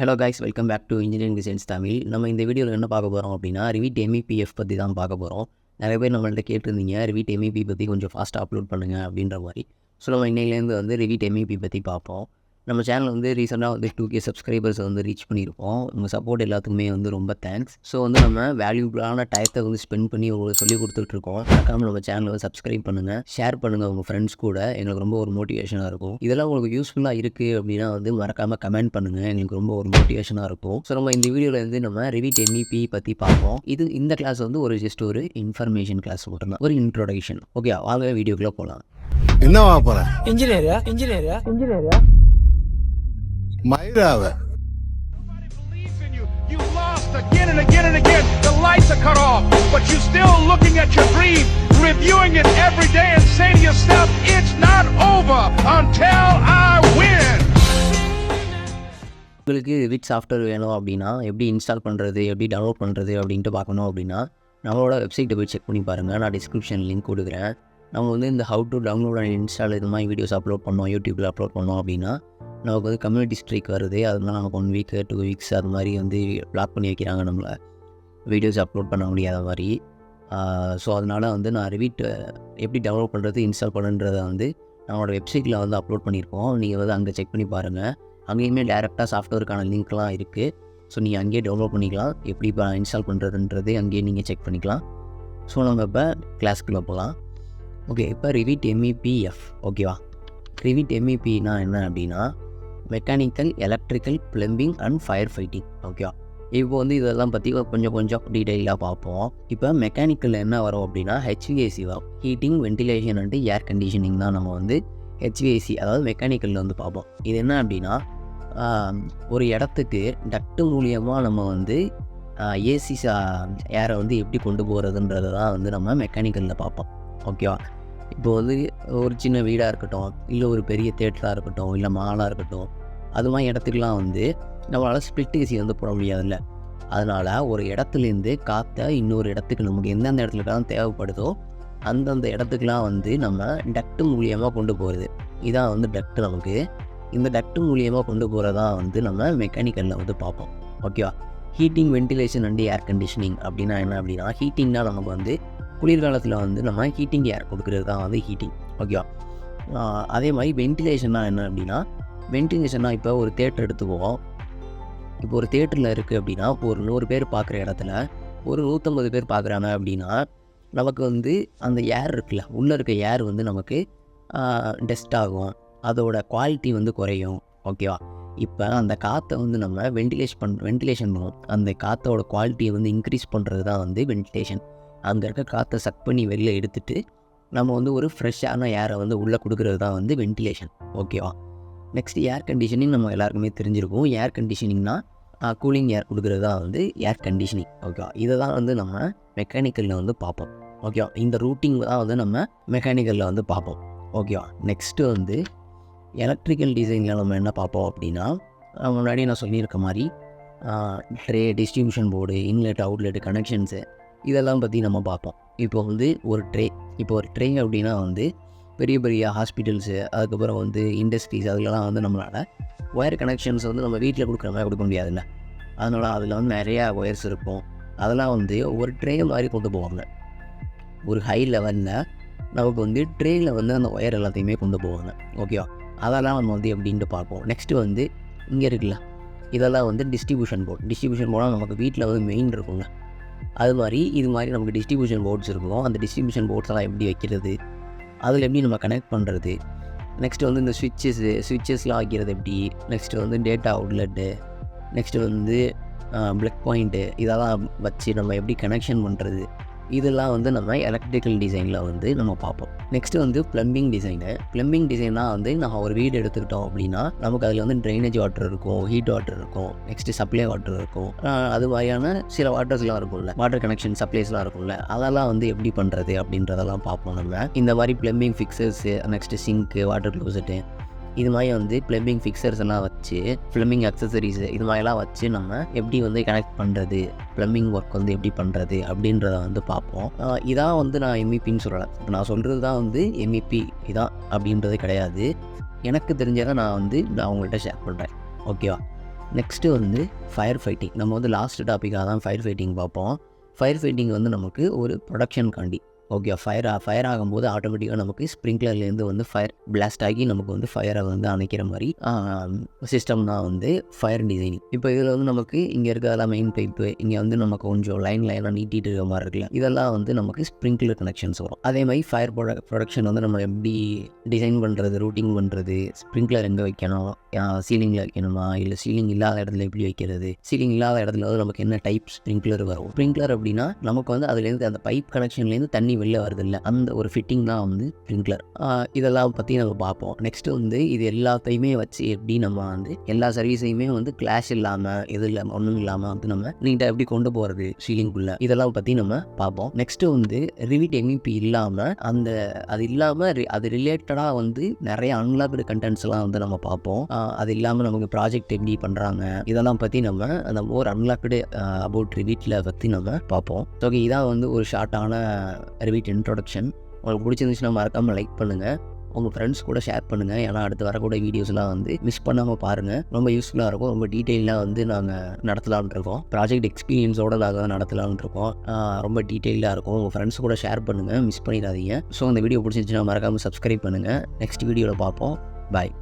Hello guys, welcome back to engineering designs Tamil. நம்ம இந்த வீடியோவில் என்ன பார்க்க போகிறோம் அப்படின்னா, ரிவிட் MEPF பற்றி தான் பார்க்க போகிறோம். நிறைய பேர் நம்மள்ட்ட கேட்டிருந்தீங்க, ரிவிட் MEP பற்றி கொஞ்சம் ஃபாஸ்ட்டாக அப்லோட் பண்ணுங்கள் அப்படின்ற மாதிரி. ஸோ நம்ம இன்னையிலேருந்து வந்து ரிவிட் MEP பற்றி பார்ப்போம். நம்ம சேனல் வந்து ரீசெண்டாக வந்து 2K சப்ஸ்கிரைபர்ஸ் வந்து ரீச் பண்ணியிருக்கோம். உங்கள் சப்போர்ட் எல்லாத்துக்குமே வந்து ரொம்ப தேங்க்ஸ். ஸோ வந்து நம்ம வேல்யூபிளான டயத்தை வந்து ஸ்பெண்ட் பண்ணி உங்களுக்கு சொல்லி கொடுத்துட்ருக்கோம். மறக்காமல் நம்ம சேனலை வந்து சப்ஸ்கிரைப் பண்ணுங்கள், ஷேர் பண்ணுங்கள் உங்கள் ஃப்ரெண்ட்ஸ் கூட. எங்களுக்கு ரொம்ப ஒரு மோட்டிவேஷனாக இருக்கும். இதெல்லாம் உங்களுக்கு யூஸ்ஃபுல்லாக இருக்குது அப்படின்னா வந்து மறக்காமல் கமெண்ட் பண்ணுங்கள், எங்களுக்கு ரொம்ப ஒரு மோட்டிவேஷனாக இருக்கும். ஸோ நம்ம இந்த வீடியோவில் வந்து நம்ம ரிவிட் MEP பற்றி பார்ப்போம். இந்த கிளாஸ் வந்து ஜஸ்ட் ஒரு இன்ஃபர்மேஷன் கிளாஸ் மட்டும்தான், ஒரு இன்ட்ரோடக்ஷன். ஓகே, வாங்க வீடியோக்குள்ளே போகலாம். என்னவா போற இன்ஜினியரா மயிராவ You lost again and again and again. The lights are cut off, but you're still looking at your dream, reviewing it every day and saying to yourself, it's not over until I win. உங்களுக்கு Revit software வேணும் அப்படின்னா எப்படி install பண்ணுறது, எப்படி download பண்ணுறது அப்படின்ட்டு பார்க்கணும் அப்படின்னா நம்மளோட வெப்சைட்டை போய் செக் பண்ணி பாருங்கள். நான் டிஸ்கிரிப்ஷன் லிங்க் கொடுக்குறேன். நம்ம வந்து இந்த how to download and install இது மாதிரி வீடியோஸ் அப்லோட் பண்ணோம், யூடியூப்பில் அப்லோட் பண்ணோம் அப்படின்னா நமக்கு வந்து கம்யூனிட்டி ஸ்ட்ரைக் வருது. அதனால நமக்கு 1 வீக் 2 வீக்ஸ் அது மாதிரி வந்து பிளாக் பண்ணி வைக்கிறாங்க நம்மளை, வீடியோஸ் அப்லோட் பண்ண முடியாத மாதிரி. ஸோ அதனால் வந்து நான் ரிவிட் எப்படி டவுன்லோட் பண்ணுறது, இன்ஸ்டால் பண்ணுன்றதை வந்து நம்மளோட வெப்சைட்டில் வந்து அப்லோட் பண்ணியிருக்கோம். நீங்கள் வந்து அங்கே செக் பண்ணி பாருங்கள். அங்கேயுமே டேரெக்டாக சாஃப்ட்வேருக்கான லிங்க்லாம் இருக்குது. ஸோ நீங்கள் அங்கேயே டவுன்லோட் பண்ணிக்கலாம். எப்படி இப்போ இன்ஸ்டால் பண்ணுறதுன்றது அங்கேயே நீங்கள் செக் பண்ணிக்கலாம். ஸோ நம்ம இப்போ கிளாஸ்க்குள்ளே போகலாம். ஓகே, இப்போ ரிவிட் MEPF ஓகேவா. ரிவிட் MEPனா என்ன அப்படின்னா mechanical, electrical, plumbing and fire fighting. ஓகேவா. இப்போ வந்து இதெல்லாம் பற்றி கொஞ்சம் டீட்டெயிலாக பார்ப்போம். இப்போ மெக்கானிக்கலில் என்ன வரும் அப்படின்னா HVAC வரும். Heating, ventilation and air conditioning தான் நம்ம வந்து HVAC, அதாவது மெக்கானிக்கலில் வந்து பார்ப்போம். இது என்ன அப்படின்னா ஒரு இடத்துக்கு டக்டு மூலியமாக நம்ம வந்து ஏசி ஏரை வந்து எப்படி கொண்டு போகிறதுன்றது தான் வந்து நம்ம மெக்கானிக்கலில் பார்ப்போம். ஓகேவா. இப்போ வந்து ஒரு சின்ன வீடாக இருக்கட்டும், இல்லை ஒரு பெரிய தேட்டராக இருக்கட்டும், இல்லை மாலாக இருக்கட்டும், அது மாதிரி இடத்துக்குலாம் வந்து நம்மளால் ஸ்ப்ளிட் ஏசி வந்து போட முடியாதுல்ல. அதனால் ஒரு இடத்துலேருந்து காற்றை இன்னொரு இடத்துக்கு நமக்கு எந்தெந்த இடத்துலலாம் தேவைப்படுதோ அந்தந்த இடத்துக்குலாம் வந்து நம்ம டக்டு மூலியமாக கொண்டு போகிறது. இதான் வந்து டக்டு. நமக்கு இந்த டக்டு மூலியமாக கொண்டு போகிறதான் வந்து நம்ம மெக்கானிக்கலில் வந்து பார்ப்போம். ஓகேவா. Heating, ventilation and air conditioning அப்படின்னா என்ன அப்படின்னா, ஹீட்டிங்னால் நமக்கு வந்து குளிர்காலத்தில் வந்து நம்ம ஹீட்டிங் ஏர் கொடுக்குறது தான் வந்து ஹீட்டிங். ஓகேவா. அதே மாதிரி வென்டிலேஷன்னா என்ன அப்படின்னா, வென்டிலேஷன்னா இப்போ ஒரு தேட்டர் எடுத்துக்குவோம். இப்போ ஒரு தேட்டரில் இருக்குது அப்படின்னா ஒரு 100 பேர் பார்க்குற இடத்துல ஒரு 150 பேர் பார்க்குறாங்க அப்படின்னா நமக்கு வந்து அந்த ஏர் இருக்குல்ல, உள்ளே இருக்க ஏர் வந்து நமக்கு டஸ்ட் ஆகும், அதோட குவாலிட்டி வந்து குறையும். ஓகேவா. இப்போ அந்த காற்றை வந்து நம்ம வென்டிலேஷன் பண்ணுவோம். அந்த காற்றோட குவாலிட்டியை வந்து இன்க்ரீஸ் பண்ணுறது தான் வந்து வென்டிலேஷன். அங்கே இருக்க காற்றை சக் பண்ணி வெளில எடுத்துகிட்டு நம்ம வந்து ஒரு ஃப்ரெஷ்ஷான ஏரை வந்து உள்ளே கொடுக்குறது தான் வந்து வென்டிலேஷன். ஓகேவா. நெக்ஸ்ட் ஏர் கண்டிஷனிங் நம்ம எல்லாருக்குமே தெரிஞ்சிருக்கும். ஏர் கண்டிஷனிங்னா கூலிங் ஏர் கொடுக்குறது தான் வந்து ஏர் கண்டிஷனிங். ஓகேவா. இதை தான் வந்து நம்ம மெக்கானிக்கலில் வந்து பார்ப்போம். ஓகேவா. இந்த ரூட்டிங் தான் வந்து நம்ம மெக்கானிக்கலில் வந்து பார்ப்போம். ஓகேவா. நெக்ஸ்ட்டு வந்து எலக்ட்ரிக்கல் டிசைனில் நம்ம என்ன பார்ப்போம் அப்படின்னா, முன்னாடி நான் சொல்லியிருக்க மாதிரி tray, distribution board, inlet, outlet, connections இதெல்லாம் பற்றி நம்ம பார்ப்போம். இப்போ வந்து ஒரு ட்ரே அப்படின்னா வந்து பெரிய பெரிய ஹாஸ்பிட்டல்ஸு, அதுக்கப்புறம் வந்து இண்டஸ்ட்ரீஸ், அதுலலாம் வந்து நம்மளால் ஒயர் கனெக்ஷன்ஸ் வந்து நம்ம வீட்டில் கொடுக்குற மாதிரி கொடுக்க முடியாதுல்ல. அதனால் அதில் வந்து நிறையா ஒயர்ஸ் இருக்கும். அதெல்லாம் வந்து ஒரு ட்ரே மாதிரி கொண்டு போவாங்க. ஒரு ஹை லெவலில் நமக்கு வந்து ட்ரேயில் வந்து அந்த ஒயர் எல்லாத்தையுமே கொண்டு போவாங்க. ஓகேவா. அதெல்லாம் நம்ம வந்து எப்படின்ட்டு பார்ப்போம். நெக்ஸ்ட்டு வந்து இங்கே இருக்குல்ல, இதெல்லாம் வந்து டிஸ்ட்ரிபியூஷன் போர்டாக நமக்கு வீட்டில் வந்து மெயின் இருக்குங்க. அது மாதிரி இது மாதிரி நமக்கு டிஸ்ட்ரிபியூஷன் போர்ட்ஸ் இருக்கும். அந்த டிஸ்ட்ரிபியூஷன் போர்ட்ஸ்லாம் எப்படி வைக்கிறது, அதில் எப்படி நம்ம கனெக்ட் பண்ணுறது, நெக்ஸ்ட்டு வந்து இந்த ஸ்விட்சஸ்லாம் வைக்கிறது எப்படி, நெக்ஸ்ட்டு வந்து டேட்டா அவுட்லெட்டு, நெக்ஸ்ட்டு வந்து ப்ளக் பாயிண்ட்டு, இதெல்லாம் வச்சு நம்ம எப்படி கனெக்ஷன் பண்ணுறது, இதெல்லாம் வந்து நம்ம எலக்ட்ரிக்கல் டிசைனில் வந்து நம்ம பார்ப்போம். நெக்ஸ்ட்டு வந்து ப்ளம்பிங் டிசைன்னா வந்து நம்ம ஒரு வீடு எடுத்துக்கிட்டோம் அப்படின்னா நமக்கு அதில் வந்து ட்ரைனேஜ் வாட்டர் இருக்கும், ஹீட் வாட்டர் இருக்கும், நெக்ஸ்ட்டு சப்ளை வாட்டர் இருக்கும். அது மாதிரியான சில வாட்டர்ஸ்லாம் இருக்கும்ல, வாட்டர் கனெக்ஷன் சப்ளைஸ்லாம் இருக்கும்ல, அதெல்லாம் வந்து எப்படி பண்ணுறது அப்படின்றதெல்லாம் பார்ப்போம் நம்ம. இந்த மாதிரி ப்ளம்பிங் ஃபிக்சர்ஸு, நெக்ஸ்ட்டு சிங்க்கு, வாட்டர் க்ளோசெட்டு, இது மாதிரி வந்து ப்ளம்பிங் ஃபிக்சர்ஸ் எல்லாம் வச்சு, ப்ளம்பிங் அக்சசரிஸு இது மாதிரிலாம் வச்சு நம்ம எப்படி வந்து கனெக்ட் பண்ணுறது, ப்ளம்பிங் ஒர்க் வந்து எப்படி பண்ணுறது அப்படின்றத வந்து பார்ப்போம். இதான் வந்து நான் MEPன்னு சொல்லலை. இப்போ நான் சொல்கிறது தான் வந்து MEP இதான் அப்படின்றது கிடையாது. எனக்கு தெரிஞ்சதை நான் உங்கள்கிட்ட ஷேர் பண்ணுறேன். ஓகேவா. நெக்ஸ்ட்டு வந்து ஃபயர் ஃபைட்டிங். நம்ம வந்து லாஸ்ட் டாப்பிக்காக தான் ஃபயர் ஃபைட்டிங் பார்ப்போம். ஃபயர் ஃபைட்டிங் வந்து நமக்கு ஒரு ப்ரொடக்ஷனுக்காண்டி ஓகே. ஃபயர் ஆகும்போது ஆட்டோமேட்டிக்காக நமக்கு ஸ்ப்ரிங்க்லர்லேருந்து வந்து ஃபயர் பிளாஸ்ட் ஆகி நமக்கு வந்து ஃபயரை வந்து அணைக்கிற மாதிரி சிஸ்டம் தான் வந்து ஃபயர் டிசைனிங். இப்போ இதில் வந்து நமக்கு இங்கே இருக்கிறதெல்லாம் மெயின் பைப்பு, இங்கே வந்து நமக்கு கொஞ்சம் லைனாக நீட்டிட்டு இருக்கிற மாதிரி இருக்குல்ல, இதெல்லாம் வந்து நமக்கு ஸ்ப்ரிங்க்லர் கனெக்ஷன்ஸ் வரும். அதே மாதிரி ஃபயர் ப்ரொடக்ஷன் வந்து நம்ம எப்படி டிசைன் பண்ணுறது, ரூட்டிங் பண்ணுறது, ஸ்ப்ரிங்க்லர் எங்கே வைக்கணும், சீலிங்கில் வைக்கணுமா இல்லை சீலிங் இல்லாத இடத்துல எப்படி வைக்கிறது, சீலிங் இல்லாத இடத்துல வந்து நமக்கு என்ன டைப் ஸ்ப்ரிங்க்லர் வரும். ஸ்ப்ரிங்க்லர் அப்படின்னா நமக்கு வந்து அதுலேருந்து அந்த பைப் கனெக்ஷன்லேருந்து தண்ணி வெளில வருது இல்லை, அந்த ஒரு ஃபிட்டிங் தான் வந்து ஸ்ப்ரிங்க்லர். இதெல்லாம் பற்றி நம்ம பார்ப்போம். நெக்ஸ்ட்டு வந்து இது எல்லாத்தையுமே வச்சு எப்படி நம்ம வந்து எல்லா சர்வீஸையுமே வந்து கிளாஷ் இல்லாமல் எது இல்லாமல் ஒன்றும் இல்லாமல் வந்து நம்ம நீட்டாக எப்படி கொண்டு போகிறது சீலிங்குள்ளே, இதெல்லாம் பற்றி நம்ம பார்ப்போம். நெக்ஸ்ட்டு வந்து ரிவிட் எம்இபி இல்லாமல் அது இல்லாமல் அது ரிலேட்டடாக வந்து நிறைய அன்லாக்டு கண்டென்ட்ஸ்லாம் வந்து நம்ம பார்ப்போம். அது இல்லாமல் நமக்கு ப்ராஜெக்ட் எப்படி பண்ணுறாங்க இதெல்லாம் பற்றி நம்ம அந்த மோர் அன்லாக்டு அபவுட் ரிவிட்டில் பற்றி நம்ம பார்ப்போம். ஓகே, இதான் வந்து ஒரு ஷார்ட்டான ரிவிட் இன்ட்ரோடக்ஷன். உங்களுக்கு பிடிச்சிருந்துச்சுன்னா மறக்காமல் லைக் பண்ணுங்கள், உங்கள் ஃப்ரெண்ட்ஸ் கூட ஷேர் பண்ணுங்கள். ஏன்னா அடுத்து வரக்கூட வீடியோஸ்லாம் வந்து மிஸ் பண்ணாமல் பாருங்கள். ரொம்ப யூஸ்ஃபுல்லாக இருக்கும். ரொம்ப டீட்டெயிலாக வந்து நாங்கள் நடத்தலாம்னு இருக்கோம். ப்ராஜெக்ட் எக்ஸ்பீரியன்ஸோடு நாங்கள் நடத்தலாம்னு இருக்கோம். ரொம்ப டீட்டெயிலாக இருக்கும். உங்கள் ஃப்ரெண்ட்ஸ் கூட ஷேர் பண்ணுங்கள், மிஸ் பண்ணிடாதீங்க. ஸோ அந்த வீடியோ பிடிச்சிருந்துச்சுன்னா மறக்காமல் சப்ஸ்கிரைப் பண்ணுங்கள். நெக்ஸ்ட் வீடியோவில் பார்ப்போம். பாய்.